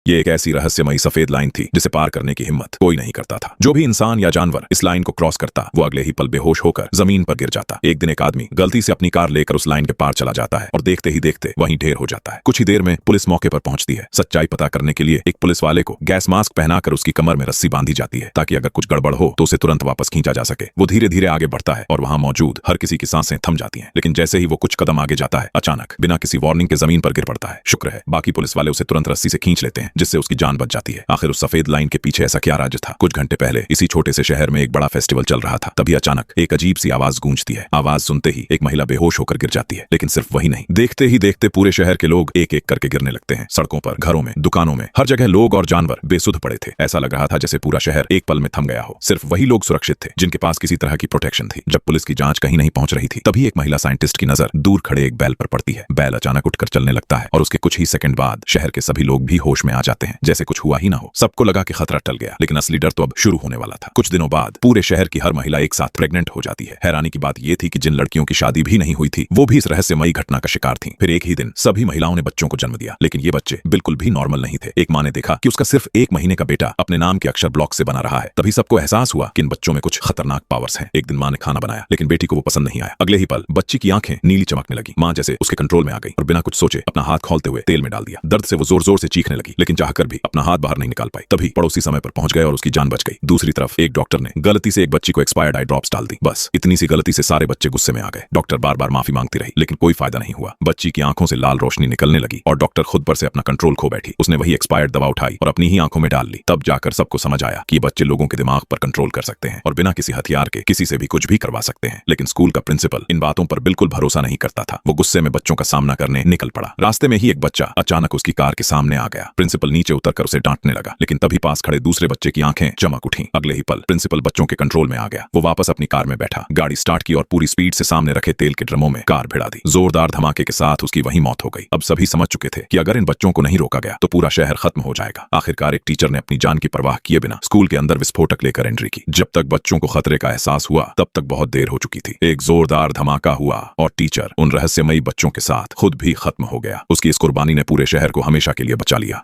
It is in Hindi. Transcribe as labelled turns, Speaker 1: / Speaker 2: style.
Speaker 1: ये एक ऐसी रहस्यमयी सफेद लाइन थी जिसे पार करने की हिम्मत कोई नहीं करता था। जो भी इंसान या जानवर इस लाइन को क्रॉस करता वो अगले ही पल बेहोश होकर जमीन पर गिर जाता। एक दिन एक आदमी गलती से अपनी कार लेकर उस लाइन के पार चला जाता है और देखते ही देखते वहीं ढेर हो जाता है। कुछ ही देर में पुलिस मौके पर पहुंचती है। सच्चाई पता करने के लिए एक पुलिस वाले को गैस मास्क पहनाकर उसकी कमर में रस्सी बांधी जाती है ताकि अगर कुछ गड़बड़ हो तो उसे तुरंत वापस खींचा जा सके। वो धीरे धीरे आगे बढ़ता है और वहां मौजूद हर किसी की सांसें थम जाती हैं। लेकिन जैसे ही वो कुछ कदम आगे जाता है अचानक बिना किसी वार्निंग के जमीन पर गिर पड़ता है। शुक्र है बाकी पुलिस वाले उसे तुरंत रस्सी से खींच लेते हैं जिससे उसकी जान बच जाती है। आखिर उस सफेद लाइन के पीछे ऐसा क्या राज था? कुछ घंटे पहले इसी छोटे से शहर में एक बड़ा फेस्टिवल चल रहा था। तभी अचानक एक अजीब सी आवाज गूंजती है। आवाज सुनते ही एक महिला बेहोश होकर गिर जाती है। लेकिन सिर्फ वही नहीं, देखते ही देखते पूरे शहर के लोग एक एक करके गिरने लगते हैं। सड़कों पर, घरों में, दुकानों में, हर जगह लोग और जानवर बेसुध पड़े थे। ऐसा लग रहा था जैसे पूरा शहर एक पल में थम गया हो। सिर्फ वही लोग सुरक्षित थे जिनके पास किसी तरह की प्रोटेक्शन थी। जब पुलिस की जांच कहीं नहीं पहुंच रही थी तभी एक महिला साइंटिस्ट की नजर दूर खड़े एक बैल पर पड़ती है। बैल अचानक उठकर चलने लगता है और उसके कुछ ही सेकंड बाद शहर के सभी लोग भी होश में आ जाते हैं, जैसे कुछ हुआ ही ना हो। सबको लगा कि खतरा टल गया, लेकिन असली डर तो अब शुरू होने वाला था। कुछ दिनों बाद पूरे शहर की हर महिला एक साथ प्रेग्नेंट हो जाती है। हैरानी की बात यह थी कि जिन लड़कियों की शादी भी नहीं हुई थी वो भी इस रहस्यमयी घटना का शिकार थीं। फिर एक ही दिन सभी महिलाओं ने बच्चों को जन्म दिया, लेकिन ये बच्चे बिल्कुल भी नॉर्मल नहीं थे। एक माँ ने देखा कि उसका सिर्फ 1 महीने का बेटा अपने नाम के अक्षर ब्लॉक से बना रहा है। तभी सबको एहसास हुआ कि इन बच्चों में कुछ खतरनाक पावर्स हैं। एक दिन माँ ने खाना बनाया, लेकिन बेटी को वो पसंद नहीं आया। अगले ही पल बच्ची की आंखें नीली चमकने लगी। माँ जैसे उसके कंट्रोल में आ गई और बिना कुछ सोचे अपना हाथ खोलते हुए तेल में डाल दिया। दर्द से वो जोर जोर से चीखने लगी, लेकिन चाहकर भी अपना हाथ बाहर नहीं निकाल पाई। तभी पड़ोसी समय पर पहुंच गए और उसकी जान बच गई। दूसरी तरफ एक डॉक्टर ने गलती से एक बच्ची को एक्सपायर्ड आई ड्रॉप्स डाल दी। बस इतनी सी गलती से सारे बच्चे गुस्से में आ गए। डॉक्टर बार बार माफी मांगती रही, लेकिन कोई फायदा नहीं हुआ। बच्ची की आंखों से लाल रोशनी निकलने लगी और डॉक्टर खुद पर से अपना कंट्रोल खो बैठी। उसने वही एक्सपायर्ड दवा उठाई और अपनी ही आंखों में डाल ली। तब जाकर सबको समझ आया कि ये बच्चे लोगों के दिमाग पर कंट्रोल कर सकते हैं और बिना किसी हथियार के किसी से भी कुछ भी करवा सकते हैं। लेकिन स्कूल का प्रिंसिपल इन बातों पर बिल्कुल भरोसा नहीं करता था। वो गुस्से में बच्चों का सामना करने निकल पड़ा। रास्ते में ही एक बच्चा अचानक उसकी कार के सामने आ गया। प्रिंसिपल नीचे उतरकर उसे डांटने लगा, लेकिन तभी पास खड़े दूसरे बच्चे की आंखें चमक उठी। अगले ही पल प्रिंसिपल बच्चों के कंट्रोल में आ गया। वो वापस अपनी कार में बैठा, गाड़ी स्टार्ट की और पूरी स्पीड से सामने रखे तेल के ड्रमों में कार भिड़ा दी। जोरदार धमाके के साथ उसकी वहीं मौत हो गई। अब सभी समझ चुके थे कि अगर इन बच्चों को नहीं रोका गया तो पूरा शहर खत्म हो जाएगा। आखिरकार एक टीचर ने अपनी जान की परवाह किए बिना स्कूल के अंदर विस्फोटक लेकर एंट्री की। जब तक बच्चों को खतरे का एहसास हुआ तब तक बहुत देर हो चुकी थी। एक जोरदार धमाका हुआ और टीचर उन रहस्यमयी बच्चों के साथ खुद भी खत्म हो गया। उसकी इस कुर्बानी ने पूरे शहर को हमेशा के लिए बचा लिया।